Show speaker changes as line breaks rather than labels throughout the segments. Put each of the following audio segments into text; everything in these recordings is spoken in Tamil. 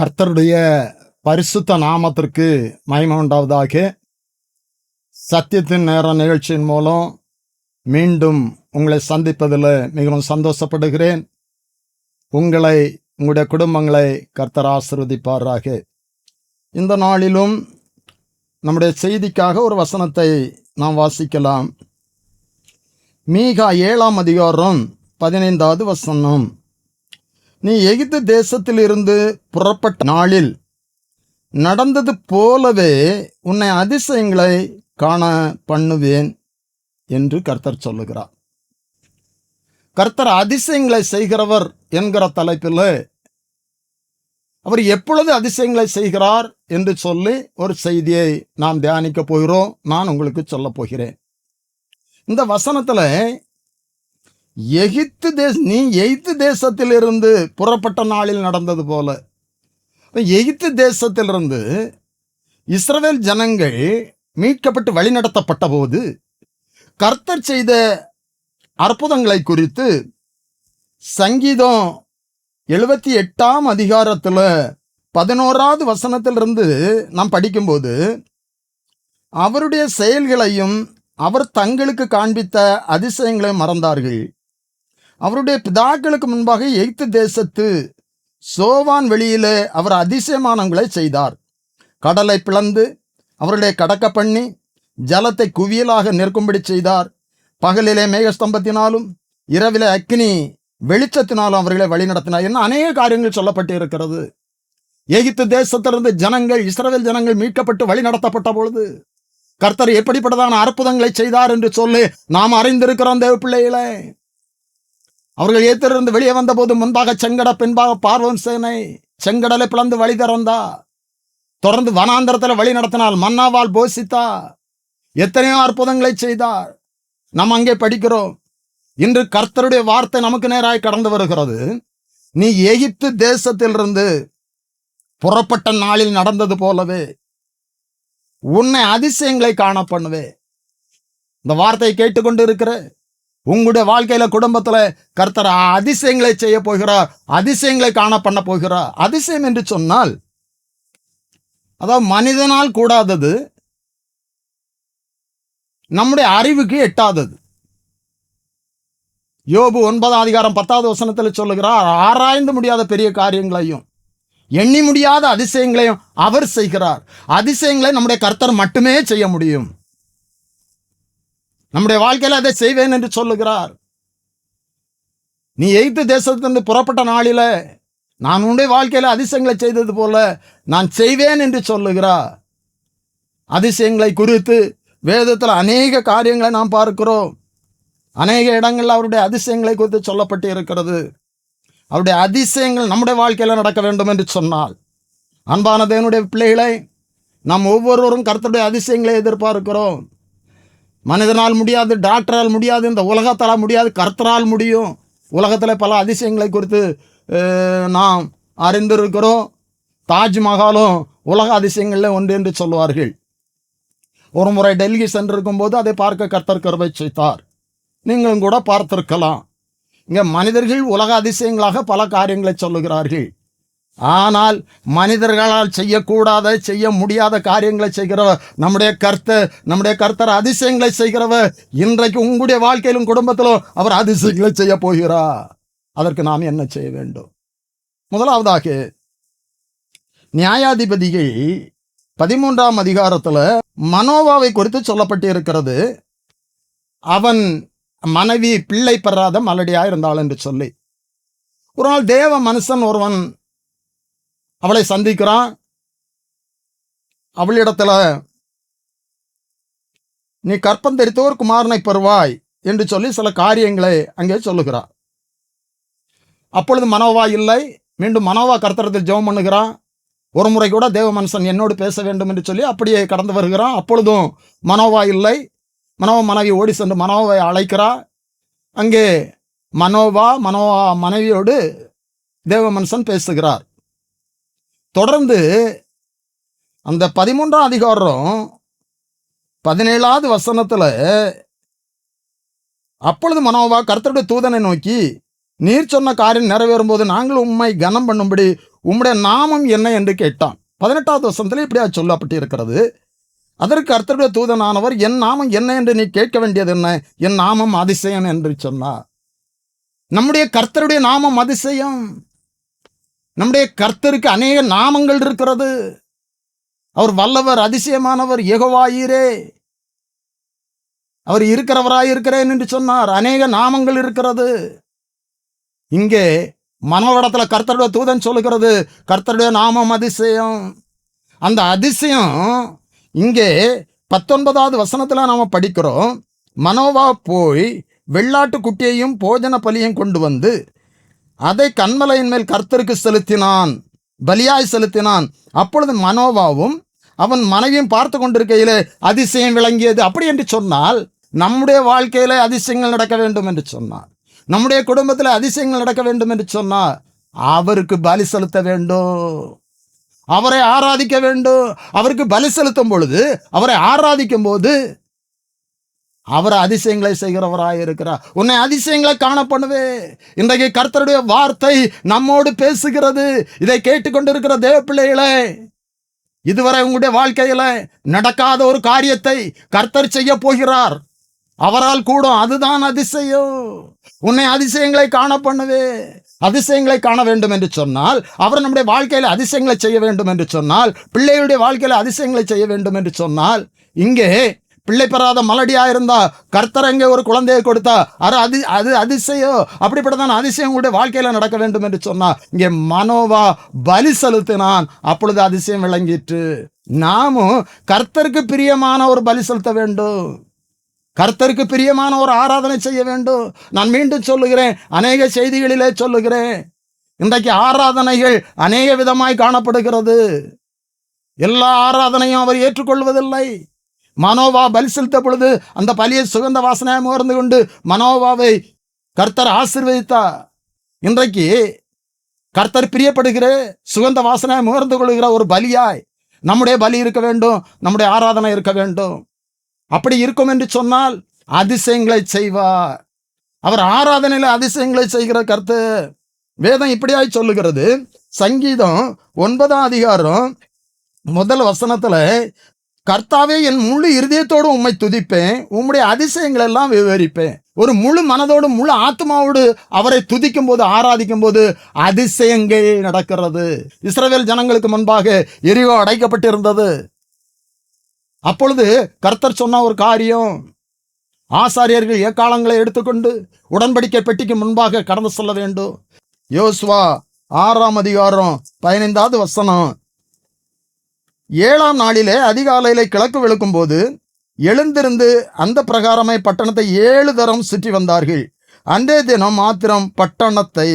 கர்த்தருடைய பரிசுத்த நாமத்திற்கு மகிமை உண்டாவதாக. சத்தியத்தின் நேர நிகழ்ச்சியின் மூலம் மீண்டும் உங்களை சந்திப்பதில் மிகவும் சந்தோஷப்படுகிறேன். உங்களை, உங்களுடைய குடும்பங்களை கர்த்தர் ஆசீர்வதிப்பாராக. இந்த நாளிலும் நம்முடைய செய்திக்காக ஒரு வசனத்தை நாம் வாசிக்கலாம். மீகா 7ஆம் அதிகாரம் 15வது வசனம். நீ எகிப்து தேசத்திலிருந்து புறப்பட்ட நாளில் நடந்தது போலவே உன்னை அதிசயங்களை காண பண்ணுவேன் என்று கர்த்தர் சொல்லுகிறார். கர்த்தர் அதிசயங்களை செய்கிறவர் என்கிற தலைப்பில் அவர் எப்பொழுது அதிசயங்களை செய்கிறார் என்று சொல்லி ஒரு செய்தியை நாம் தியானிக்க போகிறோம். நான் உங்களுக்கு சொல்ல போகிறேன். இந்த வசனத்தில் நீ எகிப்து தேசத்திலிருந்து புறப்பட்ட நாளில் நடந்தது போல, எகிப்து தேசத்திலிருந்து இஸ்ரவேல் ஜனங்கள் மீட்கப்பட்டு வழிநடத்தப்பட்ட போது கர்த்தர் செய்த அற்புதங்களை குறித்து சங்கீதம் 78ஆம் அதிகாரத்தில் 11வது வசனத்திலிருந்து நாம் படிக்கும்போது அவருடைய செயல்களையும் அவர் தங்களுக்கு காண்பித்த அதிசயங்களையும் மறந்தார்கள். அவருடைய பிதாக்களுக்கு முன்பாக எகிப்து தேசத்து சோவான் வெளியிலே அவர் அதிசயமானங்களை செய்தார். கடலை பிளந்து அவருடைய கடக்க பண்ணி ஜலத்தை குவியலாக நிற்கும்படி செய்தார். பகலிலே மேகஸ்தம்பத்தினாலும் இரவிலே அக்கினி வெளிச்சத்தினாலும் அவர்களை வழிநடத்தினார். என்ன அநேக காரியங்கள் சொல்லப்பட்டு இருக்கிறது. எகிப்து தேசத்திலிருந்து ஜனங்கள், இஸ்ரவேல் ஜனங்கள் மீட்கப்பட்டு வழிநடத்தப்பட்ட பொழுது கர்த்தர் எப்படிப்பட்டதான அற்புதங்களை செய்தார் என்று சொல்லி நாம் அறிந்திருக்கிறோம். தேவ பிள்ளைகளே, அவர்கள் ஏத்திலிருந்து வெளியே வந்த போது முன்பாக செங்கட, பின்பாக பார்வோன் சேனை செங்கடலை பிளந்து வழி திறந்தா. தொடர்ந்து வனாந்தரத்தில் வழி நடத்தினால், மன்னாவால் போஷித்தா. எத்தனையோ அற்புதங்களை செய்தார். நாம் அங்கே படிக்கிறோம். இன்று கர்த்தருடைய வார்த்தை நமக்கு நேராய் கடந்து வருகிறது. நீ எகிப்து தேசத்திலிருந்து புறப்பட்ட நாளில் நடந்தது போலவே உன்னை அதிசயங்களை காண பண்ணுவே. இந்த வார்த்தையை கேட்டுக்கொண்டு இருக்கிற உங்களுடைய வாழ்க்கையில, குடும்பத்துல கர்த்தர் அதிசயங்களை செய்ய போகிறார். அதிசயங்களை காண பண்ண போகிறார். அதிசயம் என்று சொன்னால் அதாவது மனிதனால் கூடாதது, நம்முடைய அறிவுக்கு எட்டாதது. யோபு 9ஆம் அதிகாரம் 10வது வசனத்தில் சொல்லுகிறார், ஆராய்ந்து முடியாத பெரிய காரியங்களையும் எண்ணி முடியாத அதிசயங்களையும் அவர் செய்கிறார். அதிசயங்களை நம்முடைய கர்த்தர் மட்டுமே செய்ய முடியும். நம்முடைய வாழ்க்கையில் அதை செய்வேன் என்று சொல்லுகிறார். நீ எகிப்து தேசத்திலிருந்து புறப்பட்ட நாளில நான் உன்னுடைய வாழ்க்கையில அதிசயங்களை செய்தது போல நான் செய்வேன் என்று சொல்லுகிறார். அதிசயங்களை குறித்து வேதத்தில் அநேக காரியங்களை நாம் பார்க்கிறோம். அநேக இடங்களில் அவருடைய அதிசயங்களை குறித்து சொல்லப்பட்டு இருக்கிறது. அவருடைய அதிசயங்கள் நம்முடைய வாழ்க்கையில நடக்க வேண்டும் என்று சொன்னால், அன்பான தேவனுடைய பிள்ளைகளை, நாம் ஒவ்வொருவரும் கர்த்தருடைய அதிசயங்களை எதிர்பார்க்கிறோம். மனிதனால் முடியாது, டாக்டரால் முடியாது, இந்த உலகத்தால் முடியாது, கர்த்தரால் முடியும். உலகத்தில் பல அதிசயங்களை குறித்து நாம் அறிந்திருக்கிறோம். தாஜ்மஹாலும் உலக அதிசயங்களில் ஒன்று என்று சொல்வார்கள். ஒரு முறை டெல்லி சென்றிருக்கும் போது அதை பார்க்க கர்த்தர் கிருபை செய்தார். நீங்களும் கூட பார்த்திருக்கலாம். இங்கே மனிதர்கள் உலக அதிசயங்களாக பல காரியங்களை சொல்லுகிறார்கள். ஆனால் மனிதர்களால் செய்யக்கூடாத, செய்ய முடியாத காரியங்களை செய்கிறவர் நம்முடைய கர்த்தர் அதிசயங்களை செய்கிறவர். இன்றைக்கு உங்களுடைய வாழ்க்கையிலும் குடும்பத்திலும் அவர் அதிசயங்களை செய்ய போகிறார். அதற்கு நாம் என்ன செய்ய வேண்டும்? முதலாவதாக நியாயாதிபதிகள் 13ஆம் அதிகாரத்தில் மனோவாவை குறித்து சொல்லப்பட்டு இருக்கிறது. அவன் மனைவி பிள்ளை பெறாத மலடியா இருந்தாள் என்று சொல்லி, ஒரு நாள் தேவ மனுஷன் ஒருவன் அவளை சந்திக்கிறான். அவளிடத்துல நீ கற்பம் தரித்து ஒரு குமாரனை பெறுவாய் என்று சொல்லி சில காரியங்களை அங்கே சொல்லுகிறார். அப்பொழுது மனோவா இல்லை. மீண்டும் மனோவா கர்த்தரத்தில் ஜெபம் பண்ணுகிறான். ஒரு முறை கூட தேவ மனுஷன் என்னோடு பேச வேண்டும் என்று சொல்லி அப்படியே கடந்து வருகிறான். அப்பொழுதும் மனோவா இல்லை. மனோவா மனைவி ஓடி சென்று மனோவை அழைக்கிறார். அங்கே மனோவா மனைவியோடு தேவ மனுஷன் பேசுகிறார். தொடர்ந்து அந்த 13ஆம் அதிகாரம் 17வது வசனத்தில், அப்பொழுது மனோவா கர்த்தருடைய தூதனை நோக்கி, நீர் சொன்ன காரியம் நிறைவேறும் போது நாங்கள் உம்மை கனம் பண்ணும்படி உம்முடைய நாமம் என்ன என்று கேட்டான். 18வது வசனத்தில் இப்படியா சொல்லப்பட்டு இருக்கிறது. அதற்கு கர்த்தருடைய தூதனானவர், என் நாமம் என்ன என்று நீ கேட்க வேண்டியது என்ன? என் நாமம் அதிசயம் என்று சொன்னார். நம்முடைய கர்த்தருடைய நாமம் அதிசயம். நம்முடைய கர்த்தருக்கு அநேக நாமங்கள் இருக்கிறது. அவர் வல்லவர், அதிசயமானவர், யெகோவாயீரே. அவர் இருக்கிறவராயிருக்கிறேன் என்று சொன்னார். அநேக நாமங்கள் இருக்கிறது. இங்கே மனோவடத்துல கர்த்தருடைய தூதன் சொல்லுகிறது, கர்த்தருடைய நாமம் அதிசயம். அந்த அதிசயம் இங்கே 19வது வசனத்துல நாம படிக்கிறோம். மனோவா போய் வெள்ளாட்டு குட்டியையும் போஜன பலியையும் கொண்டு வந்து அதை கன்மலையின் மேல் கர்த்தருக்கு செலுத்தினான், பலியாய் செலுத்தினான். அப்பொழுது மனோவாவும் அவன் மனைவியும் பார்த்து கொண்டிருக்கையிலே அதிசயம் விளங்கியது. அப்படி என்று சொன்னால் நம்முடைய வாழ்க்கையில அதிசயங்கள் நடக்க வேண்டும் என்று சொன்னார். நம்முடைய குடும்பத்தில் அதிசயங்கள் நடக்க வேண்டும் என்று சொன்னார் அவருக்கு பலி செலுத்த வேண்டும், அவரை ஆராதிக்க வேண்டும். அவருக்கு பலி செலுத்தும் பொழுது, அவரை ஆராதிக்கும் போது அவர் அதிசயங்களை செய்கிறவராய் இருக்கிறார். உன்னை அதிசயங்களை காண பண்ணுவே. இன்றைக்கு கர்த்தருடைய வார்த்தை நம்மோடு பேசுகிறது. இதை கேட்டுக்கொண்டிருக்கிற தேவ பிள்ளைகளே, இதுவரை உங்களுடைய வாழ்க்கையில நடக்காத ஒரு காரியத்தை கர்த்தர் செய்ய போகிறார். அவரால் கூடும். அதுதான் அதிசயம். உன்னை அதிசயங்களை காண பண்ணுவே. அதிசயங்களை காண வேண்டும் என்று சொன்னால், அவர் நம்முடைய வாழ்க்கையில அதிசயங்களை செய்ய வேண்டும் என்று சொன்னால், பிள்ளைகளுடைய வாழ்க்கையில அதிசயங்களை செய்ய வேண்டும் என்று சொன்னால், இங்கே பிள்ளை பெறாத மலடியா இருந்தா கர்த்தர் எங்கே ஒரு குழந்தையை கொடுத்தா அது அதிசயம். அப்படிப்பட்டதான் அதிசயம் உங்களுடைய வாழ்க்கையில நடக்க வேண்டும் என்று சொன்னா, இங்கே மனோவா பலி செலுத்தினான். அப்பொழுது அதிசயம் விளங்கிற்று. நாமும் கர்த்தருக்கு பிரியமான ஒரு பலி செலுத்த வேண்டும். கர்த்தருக்கு பிரியமான ஒரு ஆராதனை செய்ய வேண்டும். நான் மீண்டும் சொல்லுகிறேன், அநேக செய்திகளிலே சொல்லுகிறேன், இன்றைக்கு ஆராதனைகள் அநேக விதமாய் காணப்படுகிறது. எல்லா ஆராதனையும் அவர் ஏற்றுக்கொள்வதில்லை. மனோவா பலி செலுத்த பொழுது அந்த பலியை சுகந்த வாசனையாய் முகர்ந்து கொண்டு மனோவாவை கர்த்தர் ஆசீர்வதித்தார். இன்றைக்கு கர்த்தர் பிரியப்படுகிற சுகந்த வாசனையாய் முகர்ந்து கொள்கிற ஒரு பலியாய் நம்முடைய பலி இருக்க வேண்டும், நம்முடைய ஆராதனை இருக்க வேண்டும். அப்படி இருக்கும் என்று சொன்னால் அதிசயங்களை செய்வார். அவர் ஆராதனையில அதிசயங்களை செய்கிற கர்த்தர். வேதம் இப்படியாய் சொல்லுகிறது. சங்கீதம் 9ஆம் அதிகாரம் 1 வசனத்துல, கர்த்தாவே என் முழு இருதயத்தோடு உம்மை துதிப்பேன், உம்முடைய அதிசயங்கள் எல்லாம் விவரிப்பேன். ஒரு முழு மனதோடு முழு ஆத்மாவோடு அவரை துதிக்கும் போது, ஆராதிக்கும் போது அதிசயங்கள் நடக்கிறது. இஸ்ரவேல் ஜனங்களுக்கு முன்பாக எரிகோ அடைக்கப்பட்டிருந்தது. அப்பொழுது கர்த்தர் சொன்ன ஒரு காரியம், ஆசாரியர்கள் எக்காலங்களை எடுத்துக்கொண்டு உடன்படிக்கை பெட்டிக்கு முன்பாக கடந்து செல்ல வேண்டும். யோசுவா 6ஆம் அதிகாரம் 15வது வசனம், 7ஆம் நாளிலே அதிகாலையிலே கிழக்கு வெளுக்கும் போது எழுந்திருந்து அந்த பிரகாரமே பட்டணத்தை 7 தரம் சுற்றி வந்தார்கள். அன்றே தினம் மாத்திரம் பட்டணத்தை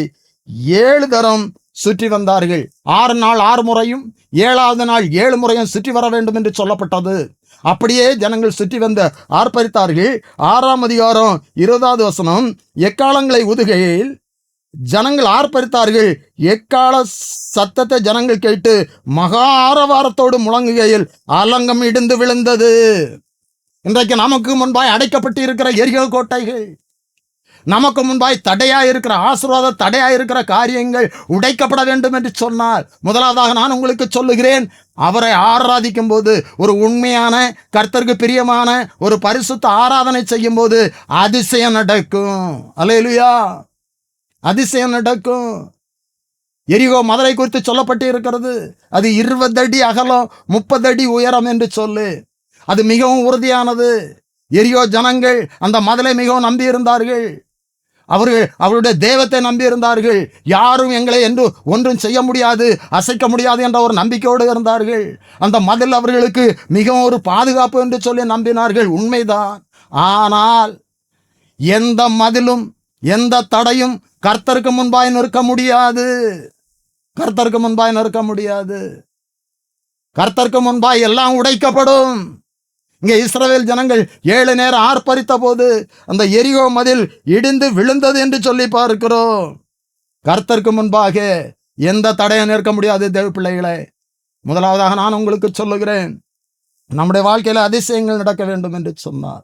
7 தரம் சுற்றி வந்தார்கள். 6 நாள் 6 முறையும் 7வது நாள் 7 முறையும் சுற்றி வர வேண்டும் என்று சொல்லப்பட்டது. அப்படியே ஜனங்கள் சுற்றி வந்து ஆர்ப்பரித்தார்கள். 6ஆம் அதிகாரம் 20வது வசனம், எக்காலங்களை ஊதுகையில் ஜனங்கள் ஆர்ப்பரித்தார்கள். எக்கால சத்தத்தை ஜனங்கள் கேட்டு மகா ஆரவாரத்தோடு முழங்குகையில் அலங்கம் இடிந்து விழுந்தது. இன்றைக்கு நமக்கு முன்பாய் அடைக்கப்பட்டு இருக்கிற எரிகோ கோட்டைகள், நமக்கு முன்பாய் தடையா இருக்கிற ஆசீர்வாத தடையா இருக்கிற காரியங்கள் உடைக்கப்பட வேண்டும் என்று சொன்னார். முதலாவதாக நான் உங்களுக்கு சொல்லுகிறேன், அவரை ஆராதிக்கும் போது, ஒரு உண்மையான கர்த்தருக்கு பிரியமான ஒரு பரிசுத்த ஆராதனை செய்யும் போது அதிசயம் நடக்கும். அல்லேலூயா, அதிசயம் நடக்கும். எரிகோ மதுரை குறித்து சொல்லப்பட்டு இருக்கிறது. அது 20 அடி அகலம், 30 அடி உயரம் என்று சொல்லு. அது மிகவும் உறுதியானது. எரிகோ ஜனங்கள் அந்த மதலை மிகவும் நம்பி இருந்தார்கள். அவர்கள் அவருடைய தெய்வத்தை நம்பி இருந்தார்கள். யாரும் எங்களை என்று ஒன்றும் செய்ய முடியாது, அசைக்க முடியாது என்ற ஒரு நம்பிக்கையோடு இருந்தார்கள். அந்த மதில் அவர்களுக்கு மிகவும் ஒரு பாதுகாப்பு என்று சொல்லி நம்பினார்கள். உண்மைதான். ஆனால் எந்த மதிலும் எந்த தடையும் கர்த்தருக்கு முன்பாய் நிற்க முடியாது. கர்த்தருக்கு முன்பாய் நிற்க முடியாது. கர்த்தருக்கு முன்பாய் எல்லாம் உடைக்கப்படும். இங்கே இஸ்ரவேல் ஜனங்கள் 7 நேரம் ஆர்ப்பரித்த போது அந்த எரிகோ மதில் இடிந்து விழுந்தது என்று சொல்லி பார்க்கிறோம். கர்த்தருக்கு முன்பாக எந்த தடையும் நிற்க முடியாது. தேவ பிள்ளைகளே, முதலாவதாக நான் உங்களுக்கு சொல்லுகிறேன், நம்முடைய வாழ்க்கையில அதிசயங்கள் நடக்க வேண்டும் என்று சொன்னார்.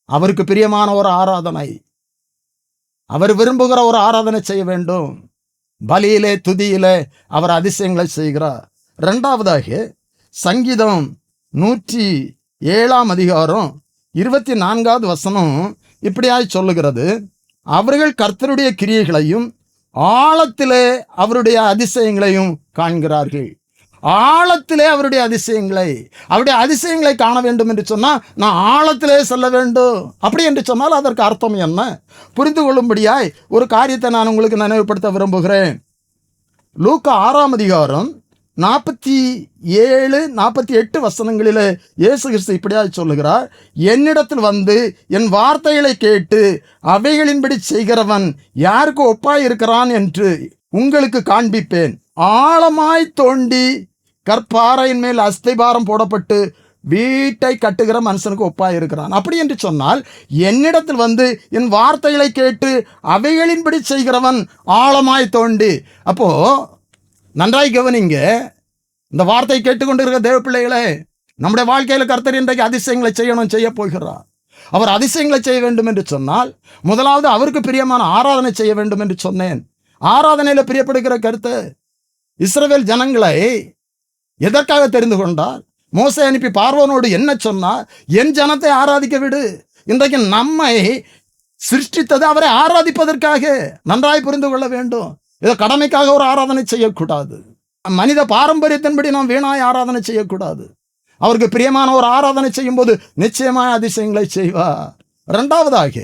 அவருக்கு பிரியமான ஒரு ஆராதனை, அவர் விரும்புகிற ஒரு ஆராதனை செய்ய வேண்டும். பலியிலே துதியிலே அவர் அதிசயங்களை செய்கிறார். இரண்டாவதாக சங்கீதம் 107 24 இப்படியாய் சொல்லுகிறது, அவர்கள் கர்த்தருடைய கிரியைகளையும் ஆழத்திலே அவருடைய அதிசயங்களையும் காண்கிறார்கள். ஆழத்திலே அவருடைய அதிசயங்களை காண வேண்டும் என்று சொன்னால் நான் ஆழத்திலே செல்ல வேண்டும். அப்படி என்று சொன்னால் அதற்கு அர்த்தம் என்ன? புரிந்து கொள்ளும்படியாய் ஒரு காரியத்தை நான் உங்களுக்கு நினைவுபடுத்த விரும்புகிறேன். லூக்கா 6:47-48 இயேசு கிறிஸ்து இப்படியாக சொல்லுகிறார், என்னிடத்தில் வந்து என் வார்த்தைகளை கேட்டு அவைகளின்படி செய்கிறவன் யாருக்கு ஒப்பாயிருக்கிறான் என்று உங்களுக்கு காண்பிப்பேன். ஆழமாய் தோண்டி கற்பாறையின் மேல் அஸ்திபாரம் போடப்பட்டு வீட்டை கட்டுகிற மனுஷனுக்கு ஒப்பாயிருக்கிறான். அப்படி என்று சொன்னால் என்னிடத்தில் வந்து என் வார்த்தைகளை கேட்டு அவைகளின்படி செய்கிறவன் ஆழமாய் தோண்டி. அப்போ நன்றாய் கவனிங்க, இந்த வார்த்தை கேட்டுக்கொண்டிருக்கிற தேவ பிள்ளைகளே, நம்முடைய வாழ்க்கையில் கர்த்தர் இன்றைக்கு அதிசயங்களை செய்ய போகிறார். அவர் அதிசயங்களை செய்ய வேண்டும் என்று சொன்னால் முதலாவது அவருக்கு பிரியமான ஆராதனை செய்ய வேண்டும் என்று சொன்னேன். ஆராதனையில் பிரியப்படுகிற கருத்து இஸ்ரவேல் ஜனங்களை எதற்காக தெரிந்து கொண்டார்? மோசே அனுப்பி பார்வோனோடு என்ன சொன்னார்? என் ஜனத்தை ஆராதிக்க விடு. இன்றைக்கு நம்மை சிருஷ்டித்தது அவரை ஆராதிப்பதற்காக. நன்றாய் புரிந்து கொள்ள வேண்டும். இதை கடமைக்காக ஒரு ஆராதனை செய்யக்கூடாது. மனித பாரம்பரியத்தின்படி நாம் வீணாய் ஆராதனை செய்யக்கூடாது. அவருக்கு பிரியமான ஒரு ஆராதனை செய்யும் போது நிச்சயமாய் அதிசயங்களை செய்வார். இரண்டாவதாக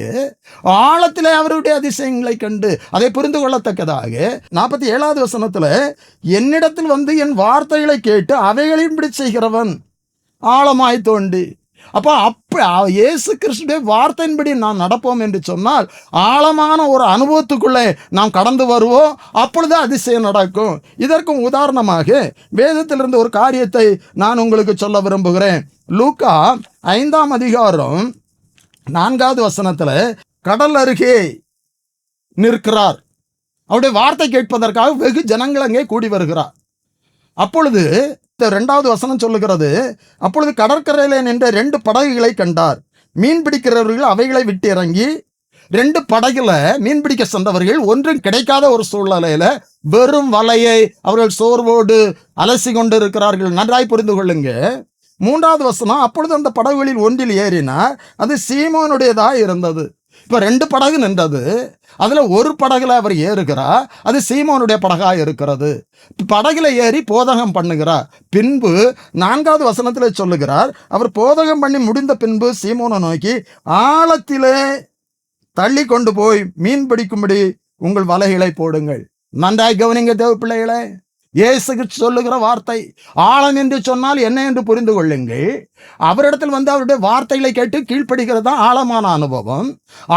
ஆழத்திலே அவருடைய அதிசயங்களை கண்டு அதை புரிந்து கொள்ளத்தக்கதாக 47 என்னிடத்தில் வந்து என் வார்த்தைகளை கேட்டு அவைகளின்படி செய்கிறவன் ஆழமாய் தோண்டி. அப்போ இயேசு கிறிஸ்துடைய வார்த்தையின்படி நாம் நடப்போம் என்று சொன்னால் ஆழமான ஒரு அனுபவத்துக்குள்ளே நாம் கடந்து வருவோம். அப்பொழுது அதிசயம் நடக்கும். இதற்கு உதாரணமாக வேதத்திலிருந்து ஒரு காரியத்தை நான் உங்களுக்கு சொல்ல விரும்புகிறேன். லூக்கா 5:4 கடல் அருகே நிற்கிறார். அவருடைய வார்த்தை கேட்பதற்காக வெகு ஜனங்கள் அங்கே கூடி வருகிறார். அப்பொழுது 2 சொல்லுகிறது, அப்பொழுது கடற்கரையிலே நின்ற 2 படகுகளை கண்டார். மீன் பிடிக்கிறவர்கள் அவைகளை விட்டு இறங்கி 2 படகுல மீன் பிடிக்க சென்றவர்கள் ஒன்றும் கிடைக்காத ஒரு சூழ்நிலையில வெறும் வலையை அவர்கள் சோர்வோடு அலசி கொண்டு இருக்கிறார்கள். நன்றாய் புரிந்து கொள்ளுங்க. 3 அப்பொழுது அந்த படகுகளில் ஒன்றில் ஏறினார். அது சீமோனுடையதாக இருந்தது. இப்போ 2 படகு நின்றது. அதில் ஒரு படகுல அவர் ஏறுகிறார். அது சீமோனுடைய படகாக இருக்கிறது. படகுல ஏறி போதகம் பண்ணுகிறார். பின்பு 4 சொல்லுகிறார், அவர் போதகம் பண்ணி முடிந்த பின்பு சீமோனை நோக்கி, ஆழத்திலே தள்ளி கொண்டு போய் மீன் பிடிக்கும்படி உங்கள் வலைகளை போடுங்கள். நன்றாய் கவனிங்க தேவ பிள்ளைகளே, இயேசு சொல்லுகிற வார்த்தை ஆழம் என்று சொன்னால் என்ன என்று புரிந்து கொள்ளுங்கள். அவரிடத்தில் வந்து அவருடைய வார்த்தைகளை கேட்டு கீழ்ப்படுகிறது தான் ஆழமான அனுபவம்.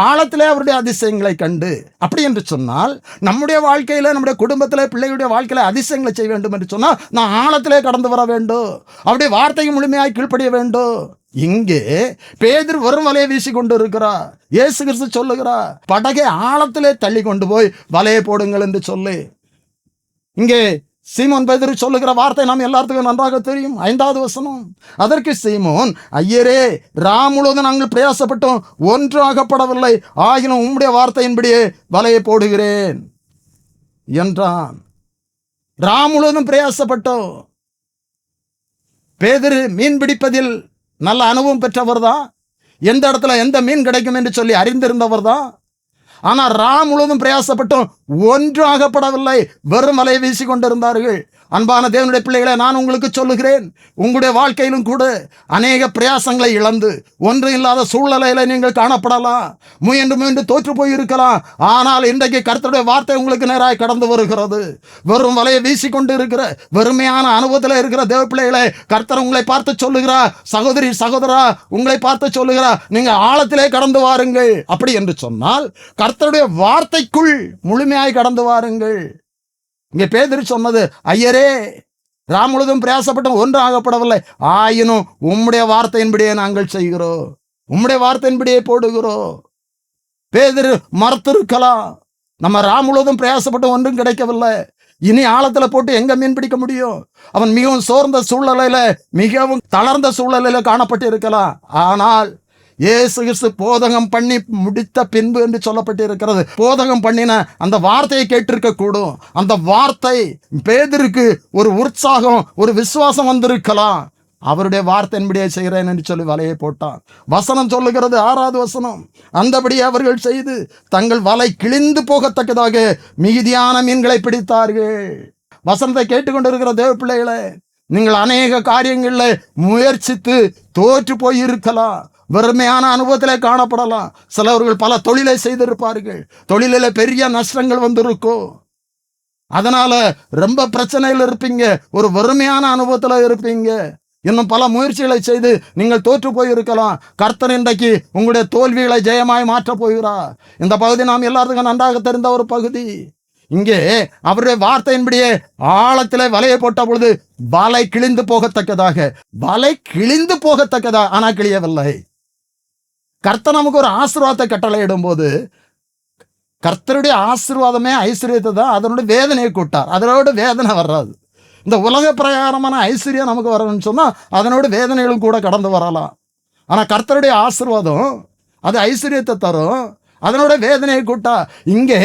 ஆழத்திலே அவருடைய அதிசயங்களை கண்டு. அப்படி என்று சொன்னால் நம்முடைய வாழ்க்கையில், நம்முடைய குடும்பத்தில், பிள்ளைகளுடைய வாழ்க்கையில் அதிசயங்களை செய்ய வேண்டும் என்று சொன்னால் நான் ஆழத்திலே கடந்து வர வேண்டும். அவருடைய வார்த்தையை முழுமையாய் கீழ்ப்படிய வேண்டும். இங்கே பேதுரு வெறும் வலையை வீசி கொண்டு இருக்கிறார். இயேசு கிறிஸ்து சொல்லுகிறார், படகை ஆழத்திலே தள்ளி கொண்டு போய் வலையை போடுங்கள் என்று சொல்லி. இங்கே சீமோன் பேதுரு சொல்லுகிற வார்த்தை நாம் எல்லாத்துக்கும் நன்றாக தெரியும். 5 அதற்கு சீமோன், ஐயரே, முழுவதும் நாங்கள் பிரயாசப்பட்டோம், ஒன்று ஆகப்படவில்லை. ஆகினும் உம்முடைய வார்த்தையின்படியே வலையை போடுகிறேன் என்றான். முழுவதும் பிரயாசப்பட்டோம். பேதுரு மீன் பிடிப்பதில் நல்ல அனுபவம் பெற்றவர் தான். எந்த இடத்துல எந்த மீன் கிடைக்கும் என்று சொல்லி அறிந்திருந்தவர் தான். ஆனால் முழுவதும் பிரயாசப்பட்டோம், ஒன்று ஆகப்படவில்லை. வெறும் வலையை வீசி கொண்டிருந்தார்கள். அன்பான தேவனுடைய பிள்ளைகளை, நான் உங்களுக்கு சொல்லுகிறேன், உங்களுடைய வாழ்க்கையிலும் கூட அநேக பிரயாசங்களை இழந்து ஒன்று இல்லாத சூழ்நிலையில நீங்கள் காணப்படலாம். முயன்று தோற்று போயிருக்கலாம். ஆனால் இன்றைக்கு கர்த்தருடைய வார்த்தை உங்களுக்கு நேராக கடந்து வருகிறது. வெறும் வலையை வீசி கொண்டு இருக்கிற வெறுமையான அனுபவத்தில் இருக்கிற தேவ பிள்ளைகளை கர்த்தர் உங்களை பார்த்து சொல்லுகிறார், சகோதரி சகோதரா, உங்களை பார்த்து சொல்லுகிறார், நீங்கள் ஆழத்திலே கடந்து வாருங்கள். அப்படி என்று சொன்னால் கர்த்தருடைய வார்த்தைக்குள் முழுமையாய் கடந்து வாருங்கள். இங்கே பேதுரு சொன்னது, ஐயரே, முழுவதும் பிரயாசப்பட்டோம், ஒன்று ஆகப்படவில்லை. ஆயினும் உம்முடைய வார்த்தையின்படியே நாங்கள் செய்கிறோம், உம்முடைய வார்த்தையின்படியே போடுகிறோம். பேதுரு மறுத்திருக்கலாம், நம்ம முழுவதும் பிரயாசப்பட்டு ஒன்றும் கிடைக்கவில்லை, இனி ஆழத்துல போட்டு எங்க மீன் பிடிக்க முடியும்? அவன் மிகவும் சோர்ந்த சூழ்நிலையில, மிகவும் தளர்ந்த சூழ்நிலையில காணப்பட்டு இருக்கலாம். ஆனால் இயேசு கிறிஸ்து போதகம் பண்ணி முடித்த பின்பு என்று சொல்லப்பட்டிருக்கிறது. போதகம் பண்ணின அந்த வார்த்தையை கேட்டிருக்க கூடும். அந்த வார்த்தை பேதுருக்கு ஒரு உற்சாகம், ஒரு விசுவாசம் வந்திருக்கலாம். அவருடைய வார்த்தையின்படியே செய்கிறேன் என்று சொல்லி வலையை போட்டான். வசனம் சொல்லுகிறது, 6வது வசனம், அந்தபடி அவர்கள் செய்து தங்கள் வலை கிழிந்து போகத்தக்கதாக மிகுதியான மீன்களை பிடித்தார்கள். வசனத்தை கேட்டுக்கொண்டிருக்கிற தேவ பிள்ளைகளே, நீங்கள் அநேக காரியங்களில் முயற்சித்து தோற்று போய் இருக்கலாம். வெறுமையான அனுபவத்திலே காணப்படலாம். சிலவர்கள் பல தொழிலை செய்திருப்பார்கள். தொழிலில் பெரிய நஷ்டங்கள் வந்திருக்கும். அதனால ரொம்ப பிரச்சனையில் இருப்பீங்க. ஒரு வெறுமையான அனுபவத்தில் இருப்பீங்க. இன்னும் பல முயற்சிகளை செய்து நீங்கள் தோற்று போயிருக்கலாம். கர்த்தர் இன்றைக்கு உங்களுடைய தோல்விகளை ஜெயமாய் மாற்றப் போகிறார். இந்த பகுதி நாம் எல்லாத்துக்கும் நன்றாக தெரிந்த ஒரு பகுதி. இங்கே அவருடைய வார்த்தையின்படியே ஆழத்திலே வலையை போட்ட பொழுது வலை கிழிந்து போகத்தக்கதாக, வலை கிழிந்து போகத்தக்கதாக, ஆனா கிழியவில்லை. கர்த்தர் நமக்கு ஒரு ஆசீர்வாதத்தை கட்டளையிடும் போது, கர்த்தருடைய ஆசீர்வாதமே ஐஸ்வர்யத்தை தான், அதனுடைய வேதனையை கூட்டார். அதனோட வேதனை வராது. இந்த உலக பிரகாரமான ஐஸ்வர்யம் நமக்கு வரணும்னு சொன்னால் அதனோட வேதனைகளும் கூட கடந்து வரலாம். ஆனால் கர்த்தருடைய ஆசீர்வாதம் அது ஐஸ்வர்யத்தை தரும், அதனோட வேதனையை கூட்டா. இங்கே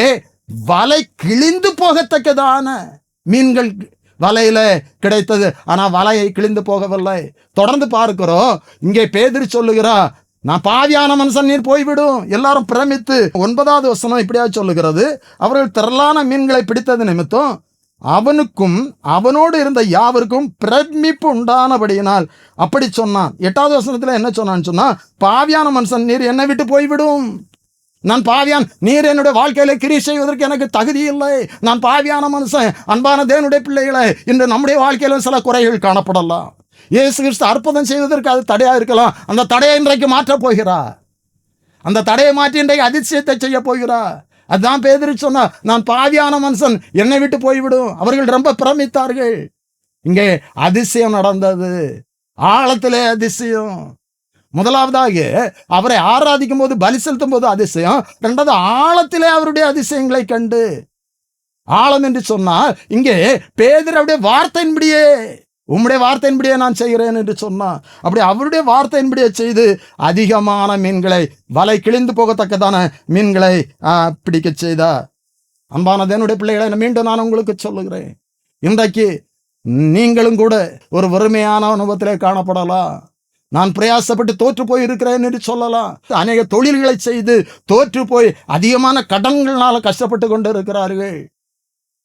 வலை கிழிந்து போகத்தக்கதான மீன்கள் வலையில கிடைத்தது. ஆனால் வலையை கிழிந்து போகவில்லை. தொடர்ந்து பார்க்கிறோம். இங்கே பேதுரு சொல்லுகிறா, நான் பாவியான மனுஷன், நீர் போய்விடும். எல்லாரும் பிரமித்து 9வது வசனம் இப்படியா சொல்லுகிறது, அவர்கள் திரளான மீன்களை பிடித்தது நிமித்தம் அவனுக்கும் அவனோடு இருந்த யாவருக்கும் பிரமிப்பு உண்டானபடியினால் அப்படி சொன்னான். 8வது வசனத்தில் என்ன சொன்னான்னு சொன்னா, பாவியான மனுஷன், நீர் என்னை விட்டு போய்விடும். நான் பாவியான், நீர் என்னுடைய வாழ்க்கையில கிரியை செய்வதற்கு எனக்கு தகுதி இல்லை. நான் பாவியான மனுஷன். அன்பான தேவனுடைய பிள்ளைகளை, இன்று நம்முடைய வாழ்க்கையில சில குறைகள் காணப்படலாம். இயேசு கிறிஸ்து அற்புதம் செய்வதற்கு அது தடையா இருக்கலாம். அந்த தடையை இன்றைக்கு மாற்றப் போகிறார். அந்த தடையை மாற்றி இன்றைக்கு அதிசயத்தை செய்ய போகிறார். அதுதான் பேதுரு சொன்னா, நான் பாவியான மனுஷன், என்னை விட்டு போய்விடும். அவர்கள் ரொம்ப பிரமித்தார்கள். இங்கே அதிசயம் நடந்தது. ஆழத்திலே அதிசயம். முதலாவதாக அவரை ஆராதிக்கும் போது, பலி செலுத்தும் போது அதிசயம். 2வது ஆழத்திலே அவருடைய அதிசயங்களை கண்டு. ஆழம் என்று சொன்னால் இங்கே பேதுரு அவருடைய வார்த்தையின்படியே, உம்முடைய வார்த்தையின்படியே நான் செய்கிறேன் என்று சொன்னான். அப்படி அவருடைய வார்த்தையின்படியே செய்து அதிகமான மீன்களை, வலை கிழிந்து போகத்தக்கதான மீன்களை பிடிக்க செய்தார். அன்பான தேவனுடைய பிள்ளைகளை, மீண்டும் நான் உங்களுக்கு சொல்லுகிறேன், இன்றைக்கு நீங்களும் கூட ஒரு வறுமையான அனுபவத்திலே காணப்படலாம். நான் பிரயாசப்பட்டு தோற்று போய் இருக்கிறேன் என்று சொல்லலாம். அநேக தொழில்களை செய்து தோற்று போய் அதிகமான கடன்களால கஷ்டப்பட்டு கொண்டு இருக்கிறார்கள்.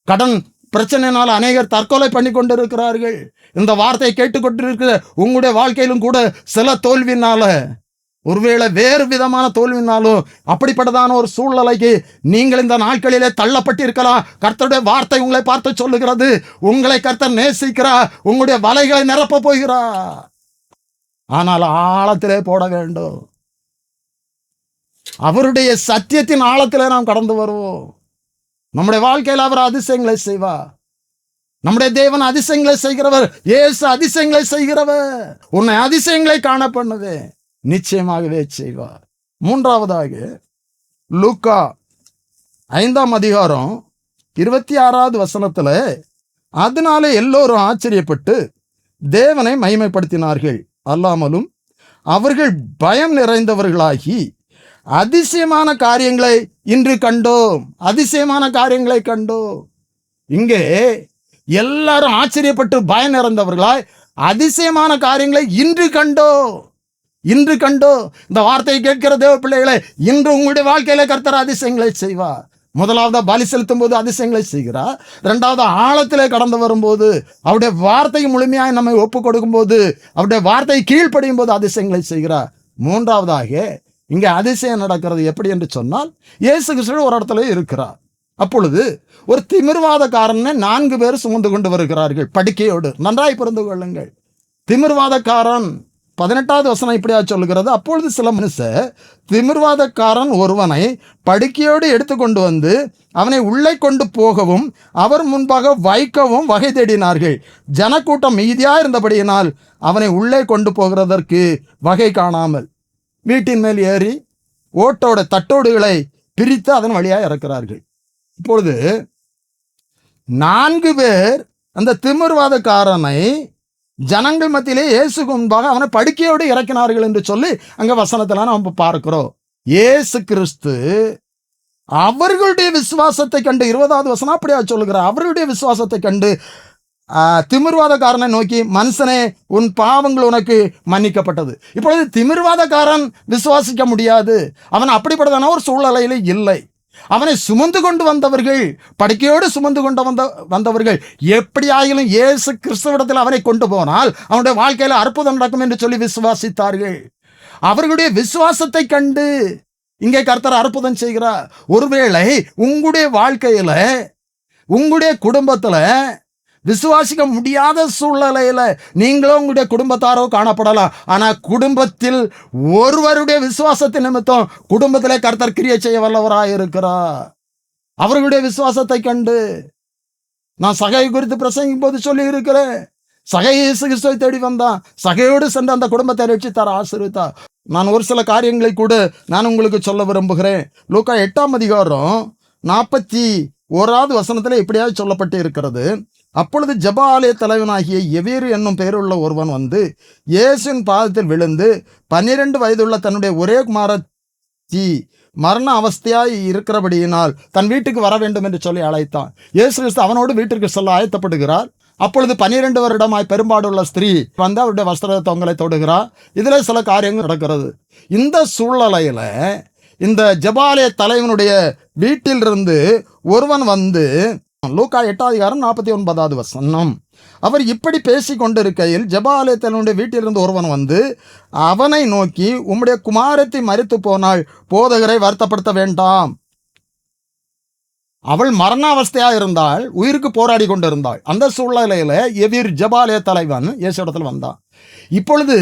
கடன் பிரச்சனைனால அநேகர் தற்கொலை பண்ணி கொண்டு இருக்கிறார்கள். இந்த வார்த்தையை கேட்டுக்கொண்டிருக்கிற உங்களுடைய வாழ்க்கையிலும் கூட சில தோல்வினால, ஒருவேளை வேறு விதமான தோல்வினாலும் அப்படிப்பட்டதான ஒரு சூழ்நிலைக்கு நீங்கள் இந்த நாட்களிலே தள்ளப்பட்டிருக்கலாம். கர்த்தருடைய வார்த்தை உங்களை பார்த்து சொல்லுகிறது, உங்களை கர்த்தர் நேசிக்கிறார், உங்களுடைய வலைகளை நிரப்ப போகிறார். ஆனால் ஆழத்திலே போட வேண்டும். அவருடைய சத்தியத்தின் ஆழத்திலே நாம் கடந்து வருவோம். நம்முடைய வாழ்க்கையில் அவர் அதிசயங்களை செய்வார். நம்முடைய தேவன் அதிசயங்களை செய்கிறவர். இயேசு அதிசயங்களை செய்கிறவர். உன்னை அதிசயங்களை காண பண்ணுவே நிச்சயமாகவே செய்வார். 3வதாக லூக்கா 5ஆம் அதிகாரம் 26வது வசனத்துல, அதனால எல்லோரும் ஆச்சரியப்பட்டு தேவனை மகிமைப்படுத்தினார்கள். அல்லாமலும் அவர்கள் பயம் நிறைந்தவர்களாகி அதிசயமான காரியங்களை இன்று கண்டோம். அதிசயமான காரியங்களை கண்டோம். இங்கே எல்லாரும் ஆச்சரியப்பட்டு பயம் நிறைந்தவர்களாய் அதிசயமான காரியங்களை இன்று கண்டோம். இன்று கண்டோம். இந்த வார்த்தையை கேட்கிற தேவ பிள்ளைகளை, இன்று உங்களுடைய வாழ்க்கையில கர்த்தர் அதிசயங்களை செய்வார். முதலாவது பலி செலுத்தும் போது அதிசயங்களை செய்கிறார். 2வது ஆழத்திலே கடந்து வரும்போது, அவருடைய வார்த்தையை முழுமையாய் நம்மை ஒப்பு கொடுக்கும் போது, அவருடைய வார்த்தையை கீழ்ப்படியும் போது அதிசயங்களை செய்கிறார். 3வதாக இங்கே அதிசயம் நடக்கிறது எப்படி என்று சொன்னால், இயேசு கிறிஸ்து ஒரு இடத்துல இருக்கிறார். அப்பொழுது ஒரு திமிர்வாதக்காரனை 4 பேர் சுமந்து கொண்டு வருகிறார்கள் படுக்கையோடு. நன்றாய் புரிந்து கொள்ளுங்கள். திமிர்வாதக்காரன் 18வது வசனம் இப்படியா சொல்லுகிறது, அப்பொழுது சில மனுஷர் திமிர்வாதக்காரன் ஒருவனை படுக்கையோடு எடுத்துக்கொண்டு வந்து அவனை உள்ளே கொண்டு போகவும் அவர் முன்பாக வைக்கவும் வகை தேடினார்கள். ஜனக்கூட்டம் மீதியா இருந்தபடியினால் அவனை உள்ளே கொண்டு போகிறதற்கு வகை காணாமல் வீட்டின் மேல் ஏறி ஓட்டோட தட்டோடுகளை பிரித்து அதன் வழியாக இறக்கிறார்கள். இப்பொழுது 4 பேர் அந்த திமிர்வாதக்காரனை ஜனங்கள் மத்தியிலே இயேசுக்கு முன்பாக அவனை படுக்கையோடு இறக்கினார்கள் என்று சொல்லி அங்க வசனத்துல நம்ம பார்க்கிறோம். இயேசு கிறிஸ்து அவர்களுடைய விசுவாசத்தை கண்டு, 20வது வசனம் அப்படியா சொல்லுகிறார், அவர்களுடைய விசுவாசத்தை கண்டு திமிர்வாதக்காரனை நோக்கி, மனுஷனே உன் பாவங்கள் உனக்கு மன்னிக்கப்பட்டது. இப்பொழுது திமிர்வாதக்காரன் விசுவாசிக்க முடியாது, அவன் அப்படிப்பட்டதான ஒரு சூழ்நிலையில இல்லை. அவனை சுமந்து கொண்டு வந்தவர்கள், படுக்கையோடு சுமந்து கொண்டு வந்தவர்கள் எப்படி ஆகிலும் இயேசு கிறிஸ்துவிடத்தில் அவனை கொண்டு போனால் அவனுடைய வாழ்க்கையில அற்புதம் நடக்கும் என்று சொல்லி விசுவாசித்தார்கள். அவர்களுடைய விசுவாசத்தை கண்டு இங்கே கர்த்தர் அற்புதம் செய்கிறார். ஒருவேளை உங்களுடைய வாழ்க்கையில, உங்களுடைய குடும்பத்துல விசுவாசிக்க முடியாத சூழ்நிலையில நீங்களோ உங்களுடைய குடும்பத்தாரோ காணப்படலாம். ஆனா குடும்பத்தில் ஒருவருடைய விசுவாசத்தின் நிமித்தம் குடும்பத்திலே கர்த்தர் கிரியை செய்ய வல்லவராய் இருக்கிறார். அவர்களுடைய விசுவாசத்தை கண்டு நான் சகையை குறித்து பிரசங்கிக்கும் போது சொல்லி இருக்கிறேன். சகை இயேசு கிறிஸ்துவை தேடி வந்தான், சகையோடு சென்று அந்த குடும்பத்தை ரட்சித்தார், ஆசீர்வதித்தார். நான் ஒரு சில காரியங்களை கூட நான் உங்களுக்கு சொல்ல விரும்புகிறேன். லூக்கா 8ஆம் அதிகாரம் 41வது வசனத்தில் இப்படியாக சொல்லப்பட்டு இருக்கிறது. அப்பொழுது ஜெப ஆலய தலைவனாகிய எவீரு என்னும் பெயருள்ள ஒருவன் வந்து இயேசுவின் பாதத்தில் விழுந்து 12 வயதுள்ள தன்னுடைய ஒரே குமாரத்தி மரண அவஸ்தையாய் இருக்கிறபடியினால் தன் வீட்டுக்கு வர வேண்டும் என்று சொல்லி அழைத்தான். இயேசு கிறிஸ்து அவனோடு வீட்டிற்கு செல்ல ஆயத்தப்படுகிறார். அப்பொழுது 12 வருடமாய் பெரும்பாடுள்ள ஸ்திரீ வந்து அவருடைய வஸ்திர தொங்கலை தொடுகிறார். இதுல சில காரியங்கள் நடக்கிறது. இந்த சூழ்நிலையில இந்த ஜெபாலய தலைவனுடைய வீட்டிலிருந்து ஒருவன் வந்து, லூக்கா 8ஆம் அதிகாரம் 49வது வசனம், அவர் இப்படி பேசி கொண்டிருக்கையில் ஜெபாலயத்தினுடைய வீட்டிலிருந்து ஒருவன் வந்து அவனை நோக்கி, உம்முடைய குமாரத்தி மரித்து போனாள், போதகரை வருத்தப்படுத்த வேண்டாம். அவள் மரண அவஸ்தையா இருந்தாள், உயிருக்கு போராடி கொண்டிருந்தாள். அந்த சூழ்நிலையில எவீர் ஜெபாலய தலைவன் இயேசு இடத்துல வந்தான். இப்பொழுது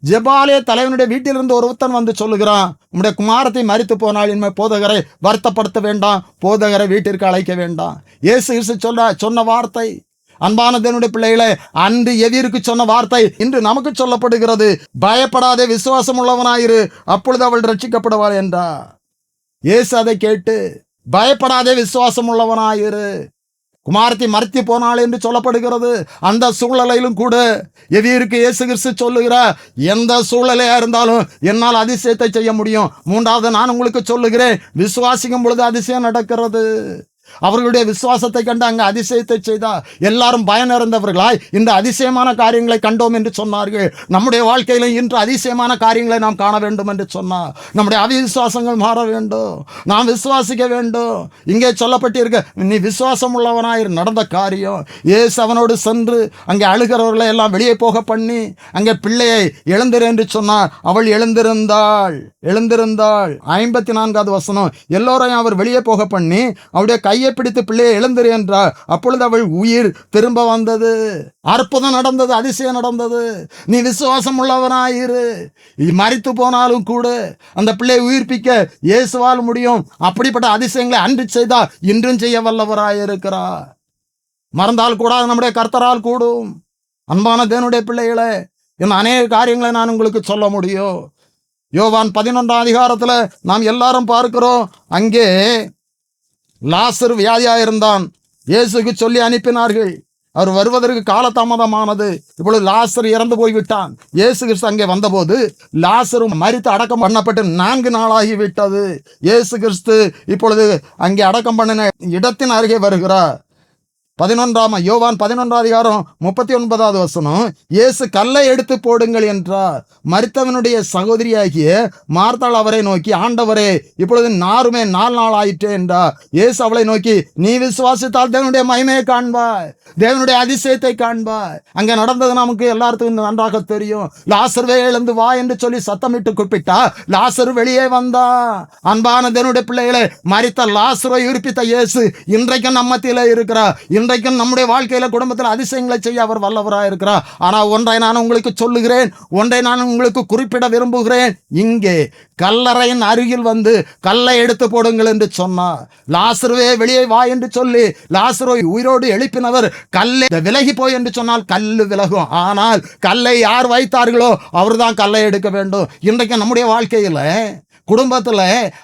ஜெபாலய தலைவனுடைய வீட்டிலிருந்து ஒருத்தன் வந்து சொல்லுகிறான், உம்முடைய குமாரத்தை மரித்து போனாள், இனிமேல் போதகரை வருத்தப்படுத்த வேண்டாம், போதகரை வீட்டிற்கு அழைக்க வேண்டாம். இயேசு கிறிஸ்து சொன்ன வார்த்தை, அன்பான தேவனுடைய பிள்ளைகளை, அன்று எவீருக்கு சொன்ன வார்த்தை இன்று நமக்கு சொல்லப்படுகிறது. பயப்படாதே, விசுவாசம் உள்ளவனாயிரு, அப்பொழுது அவள் ரட்சிக்கப்படுவாள் என்றார். இயேசு அதை கேட்டு, பயப்படாதே, விசுவாசம் உள்ளவனாயிரு, குமாரத்தி மரித்து போனாள் என்று சொல்லப்படுகிறது. அந்த சூழ்நிலையிலும் கூட எவீருக்கு இயேசு கிறிஸ்து சொல்லுகிறார், எந்த சூழ்நிலையா இருந்தாலும் என்னால் அதிசயத்தை செய்ய முடியும். 3வது நான் உங்களுக்கு சொல்லுகிறேன், விசுவாசிக்கும் பொழுது அதிசயம் நடக்கிறது. அவர்களுடைய விசுவாசத்தை கண்டு அங்கு அதிசயத்தை செய்தார். எல்லாரும் பயனிறந்தவர்களாய் இந்த அதிசயமான காரியங்களை கண்டோம் என்று சொன்னார்கள். நம்முடைய வாழ்க்கையில இன்று அதிசயமான காரியங்களை நாம் காண வேண்டும் என்று சொன்னார். நம்முடைய அவிசுவாசங்கள் மாற வேண்டும், நாம் விசுவாசிக்க வேண்டும். இங்கே சொல்லப்பட்டிருக்க, நீ விசுவாசம் உள்ளவனாய் நடந்த காரியம். இயேசு அவனோடு சென்று அங்கே அழுகிறவர்களை எல்லாம் வெளியே போக பண்ணி அங்கே பிள்ளையை எழுந்திரு என்று சொன்னார். அவள் எழுந்திருந்தாள். 54வது வசனம், எல்லோரையும் அவர் வெளியே போக பண்ணி அவருடைய கையை பிடித்து பிள்ளையை எழுந்திரு என்றார். அப்பொழுது அவள் உயிர் திரும்ப வந்தது. அற்புதம் நடந்தது, அதிசயம் நடந்தது. நீ விசுவாசம் உள்ளவனாயிரு. மரித்து போனாலும் கூட அந்த பிள்ளையை உயிர்ப்பிக்க இயேசுவால் முடியும். அப்படிப்பட்ட அதிசயங்களை அன்று செய்தால் இன்றும் செய்ய வல்லவராயிருக்கிறார். மறந்தால் கூட நம்முடைய கர்த்தரால் கூடும். அன்பான தேவனுடைய பிள்ளைகளை, இன்னும் அநேக காரியங்களை நான் உங்களுக்கு சொல்ல முடியும். யோவான் 11ஆம் அதிகாரத்துல நாம் எல்லாரும் பார்க்கிறோம், அங்கே லாசரு வியாதியாயிருந்தான். இயேசுக்கு சொல்லி அனுப்பினார்கள். அவர் வருவதற்கு காலதாமதமானது. இப்பொழுது லாசர் இறந்து போய்விட்டான். இயேசு கிறிஸ்து அங்கே வந்தபோது லாசரு மரித்து அடக்கம் பண்ணப்பட்டு 4 நாளாகிவிட்டது. இயேசு கிறிஸ்து இப்பொழுது அங்கே அடக்கம் பண்ணின இடத்தின் அருகே வருகிறார். யோவான் 11ஆம் அதிகாரம் 39வது வசனம், இயேசு கல்லை எடுத்து போடுங்கள் என்றார். மரித்தவனுடைய சகோதரியாகிய மார்த்தாள் அவரை நோக்கி, ஆண்டவரே, இப்பொழுது நாருமே 4 நாள் ஆயிற்று என்றார். இயேசு அவளை நோக்கி, நீ விசுவாசித்தால் தேவனுடைய மகிமையை காண்பாய், தேவனுடைய அதிசயத்தை காண்பாய். அங்கே நடந்தது நமக்கு எல்லாருக்கும் நன்றாக தெரியும். லாசருவே எழுந்து வா என்று சொல்லி சத்தமிட்டு கூப்பிட்டா லாசரு வெளியே வந்தான். அன்பான தேவனுடைய பிள்ளைகளை, மரித்த லாசரை உயிர்ப்பித்த இயேசு இன்றைக்கும் நம்ம மத்தியிலே இருக்கிறார். இன்றைக்கும் நம்முடைய வாழ்க்கையில குடும்பத்தில் அதிசயங்களை செய்ய அவர் வல்லவராக இருக்கிறார். ஆனால் ஒன்றை நான் உங்களுக்கு சொல்லுகிறேன், ஒன்றை நான் உங்களுக்கு குறிப்பிட விரும்புகிறேன். இங்கே கல்லறையின் அருகில் வந்து கல்லை எடுத்து போடுங்கள் என்று சொன்னார். லாசருவே வெளியே வா என்று சொல்லி லாசரை உயிரோடு எழுப்பினவர் கல்லை விலகி போய் என்று சொன்னால் கல்லு விலகும். ஆனால் கல்லை யார் வைத்தார்களோ அவர்தான் கல்லை எடுக்க வேண்டும். இன்றைக்கு நம்முடைய வாழ்க்கையில குடும்பத்தில்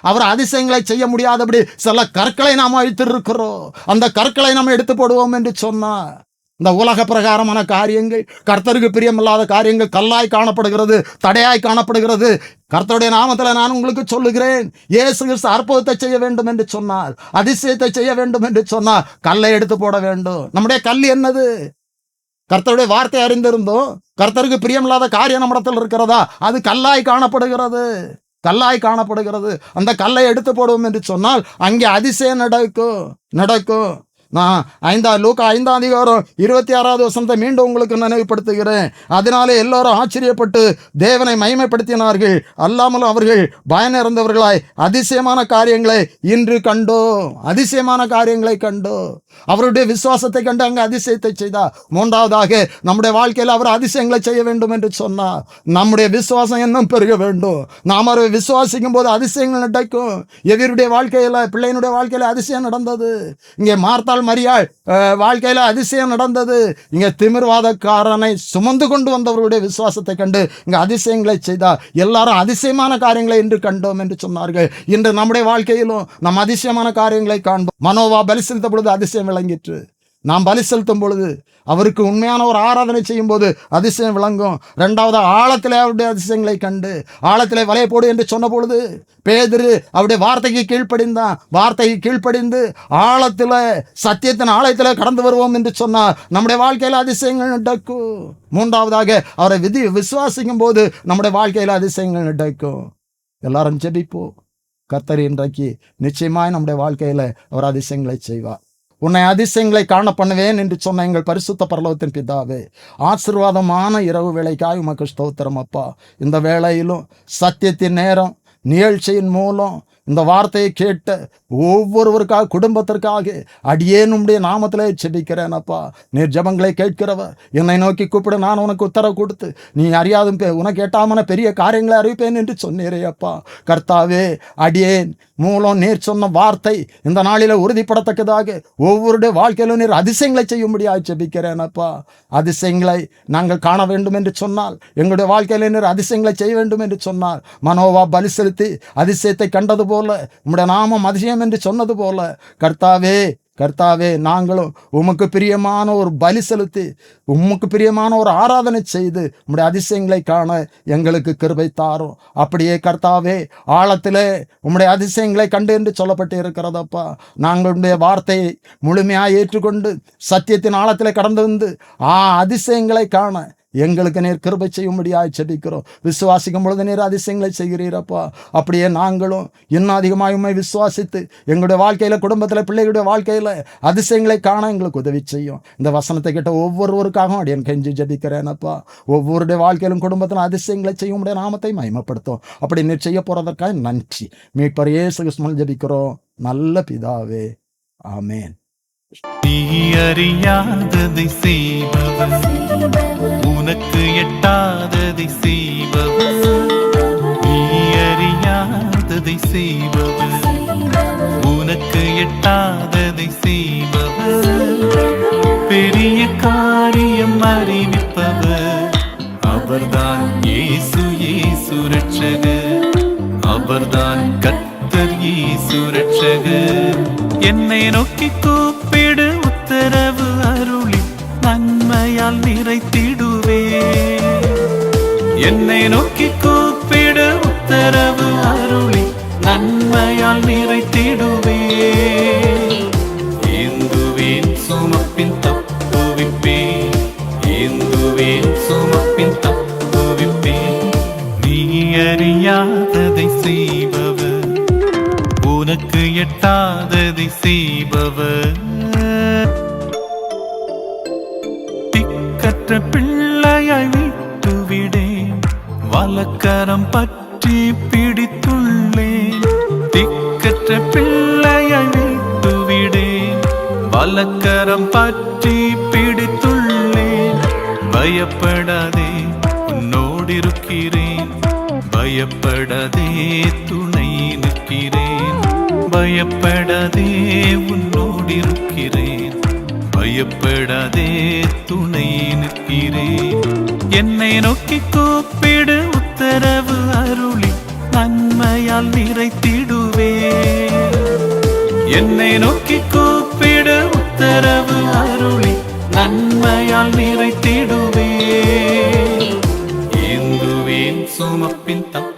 அவர் அதிசயங்களை செய்ய முடியாதபடி சில கற்களை நாம் அழித்திருக்கிறோம். அந்த கற்களை நாம் எடுத்து போடுவோம் என்று சொன்னார். இந்த உலக பிரகாரமான காரியங்கள், கர்த்தருக்கு பிரியமில்லாத காரியங்கள் கல்லாய் காணப்படுகிறது, தடையாய் காணப்படுகிறது. கர்த்தருடைய நாமத்தில் நான் உங்களுக்கு சொல்லுகிறேன், இயேசு கிறிஸ்து அற்புதத்தை செய்ய வேண்டும் என்று சொன்னார், அதிசயத்தை செய்ய வேண்டும் என்று சொன்னார், கல்லை எடுத்து போட வேண்டும். நம்முடைய கல் என்னது? கர்த்தருடைய வார்த்தை அறிந்திருந்தோம், கர்த்தருக்கு பிரியமில்லாத காரியம் நம்மிடத்தில் இருக்கிறதா? அது கல்லாய் காணப்படுகிறது, கல்லாய் காணப்படுகிறது. அந்த கல்லை எடுத்து போடுவோம் என்று சொன்னால் அங்கே அதிசயம் நடக்கும். நான் லூக்கா 5ஆம் அதிகாரம் 26வது வசனத்தை மீண்டும் உங்களுக்கு நினைவுபடுத்துகிறேன். அதனாலே எல்லாரும் ஆச்சரியப்பட்டு தேவனை மகிமைப்படுத்தினார்கள். அல்லாமலும் அவர்கள் பயனிறந்தவர்களாய் அதிசயமான காரியங்களை இன்று கண்டோம். அதிசயமான காரியங்களை கண்டோம். அவருடைய விசுவாசத்தை கண்டு அங்கே அதிசயத்தை செய்தார். மூன்றாவதாக நம்முடைய வாழ்க்கையில் அவர் அதிசயங்களை செய்ய வேண்டும் என்று சொன்னார். நம்முடைய விசுவாசம் இன்னும் பெருக வேண்டும். நாம் அவரை விசுவாசிக்கும் போது அதிசயங்கள் நடக்கும். எவருடைய வாழ்க்கையில், பிள்ளையினுடைய வாழ்க்கையில் அதிசயம் நடந்தது. இங்கே மார்த்தாள் மரியாள் வாழ்க்கையில அதிசயம் நடந்தது. இங்க திமிர்வாதக்காரனை சுமந்து கொண்டு வந்தவர்களுடைய விசுவாசத்தை கண்டு இங்க அதிசயங்களை செய்தார். எல்லாரும் அதிசயமான காரியங்களை இன்று கண்டோம் என்று சொன்னார்கள். இன்று நம்முடைய வாழ்க்கையிலும் நாம் அதிசயமான காரியங்களை காண்போம். மனோவா பலி செலுத்த பொழுது அதிசயம் விளங்கிற்று. நாம் பலி செலுத்தும் பொழுது, அவருக்கு உண்மையான ஒரு ஆராதனை செய்யும் போது அதிசயம் விளங்கும். ரெண்டாவது, ஆழத்திலே அவருடைய அதிசயங்களை கண்டு ஆழத்திலே வலையை போடு என்று சொன்ன பொழுது பேதுரு அவருடைய வார்த்தைக்கு கீழ்ப்படிந்தான். வார்த்தைக்கு கீழ்ப்படிந்து ஆழத்தில், சத்தியத்தின் ஆழத்தில் கடந்து வருவோம் என்று சொன்னார். நம்முடைய வாழ்க்கையில் அதிசயங்கள் நடக்கும். மூன்றாவதாக, அவரை விசுவாசிக்கும் போது நம்முடைய வாழ்க்கையில் அதிசயங்கள் நடக்கும். எல்லாரும் ஜெபிப்போம். கர்த்தர் இன்றைக்கு நிச்சயமாய் நம்முடைய வாழ்க்கையில் அவர் அதிசயங்களை செய்வார். உன்னை அதிசயங்களை காண பண்ணுவேன் என்று சொன்ன எங்கள் பரிசுத்த பரலோகத்தின் பிதாவே, ஆசீர்வாதமான இரவு வேளைக்காய் உமக்கு ஸ்தோத்திரம் அப்பா. இந்த வேளையிலும் சத்தியத்தின் நேரம் நிகழ்ச்சியின் மூலம் இந்த வார்த்தையை கேட்ட ஒவ்வொருவருக்காக, குடும்பத்திற்காக அடியேன் உம்முடைய நாமத்திலே ஜெபிக்கிறேன் அப்பா. நீர் ஜெபங்களை கேட்கிறவர். என்னை நோக்கி கூப்பிட, நான் உனக்கு உத்தரவு கொடுத்து நீ அறியாதும் உனக்கு எட்டாமன பெரிய காரியங்களை அறிவிப்பேன் என்று சொன்னீரே அப்பா. கர்த்தாவே, அடியேன் மூலம் நீர் சொன்ன வார்த்தை இந்த நாளில் உறுதிப்படத்தக்கதாக ஒவ்வொருடைய வாழ்க்கையிலும் நீர் அதிசயங்களை செய்யும்படியாக ஜெபிக்கிறேன் அப்பா. அதிசயங்களை நாங்கள் காண வேண்டும் என்று சொன்னால், எங்களுடைய வாழ்க்கையில நீர் அதிசயங்களை செய்ய வேண்டும் என்று சொன்னால், மனோவா பலி செலுத்தி அதிசயத்தை கண்டது போல, உம்முடைய நாமம் அதிசயம் என்று சொன்னது போல, கர்த்தாவே நாங்களும் உமக்கு பிரியமான ஒரு பலி செலுத்தி, உமக்கு பிரியமான ஒரு ஆராதனை செய்து உம்முடைய அதிசயங்களை காண எங்களுக்கு கிருபை தாரும். அப்படியே கர்த்தாவே, ஆழத்திலே உம்முடைய அதிசயங்களை கண்டு என்று சொல்லப்பட்டு இருக்கிறதப்பா. நாங்களுடைய வார்த்தையை முழுமையாக ஏற்றுக்கொண்டு சத்தியத்தின் ஆழத்திலே கடந்து வந்து அதிசயங்களை காண எங்களுக்கு நீர் கிருபை செய்யும்படியாக ஜெபிக்கிறோம். விசுவாசிக்கும் பொழுது நீர் அதிசயங்களை செய்கிறீரப்பா. அப்படியே நாங்களும் இன்னும் அதிகமாக உம்மை விசுவாசித்து எங்களுடைய வாழ்க்கையில், குடும்பத்தில், பிள்ளைகளுடைய வாழ்க்கையில் அதிசயங்களை காண எங்களுக்கு உதவி செய்யும். இந்த வசனத்தை கேட்ட ஒவ்வொருவருக்காகவும் அடியேன் கெஞ்சி ஜெபிக்கிறேனப்பா. ஒவ்வொருடைய வாழ்க்கையிலும், குடும்பத்திலும் அதிசயங்களை செய்ய உம்முடைய நாமத்தை மகிமைப்படுத்தும். அப்படி நீர் செய்ய போறதற்காக நன்றி. மீட்பர் இயேசு கிறிஸ்துவினால் ஜெபிக்கிறோம் நல்ல பிதாவே, ஆமேன்.
நீ அறியாததை செய்பவர், உனக்கு எட்டாததை செய்பவர். நீ அறியாததை செய்பவர், உனக்கு எட்டாததை செய்பவர். பெரிய காரியம் அறிவிப்பவர், அவர்தான் இயேசு ரட்சகர். அவர்தான் கர்த்தர் இயேசு ரட்சகர். என்னை நோக்கி கூப்பிடு, உத்தரவு அருளி நன்மையால் நிறைத்திடுவே. என்னை நோக்கி கூப்பிடு, உத்தரவு அருளி நன்மையால் நிறைத்திடுவே. ஏந்துவேன் சுமப்பின் தப்புவிப்பேன், ஏந்துவேன் சுமப்பின் தப்புவிப்பேன். நீ அறியாததை செய்பவர், உனக்கு எட்டாததை செய்பவர். திக்கற்ற பிள்ளையாய் விட்டுவிடேன், வலக்கரம் பற்றி பிடித்துள்ளேன். திக்கற்ற பிள்ளையாய் விட்டுவிடேன், வலக்கரம் பற்றி பிடித்துள்ளேன். பயப்படாதே, உன்னோடிருக்கிறேன். பயப்படாதே, துணை நிற்கிறேன். பயப்படாதே, உன்னோடிருக்கிறேன். பயப்படாதே, துணை நிற்கிறேன். என்னை நோக்கி கூப்பிடு, உத்தரவு அருளி நன்மையால் நிறைத்திடுவே. என்னை நோக்கி கூப்பிடு, உத்தரவு அருளி நன்மையால் நிறைத்திடுவே ஏந்துவேன் சுமப்பின் தப்பு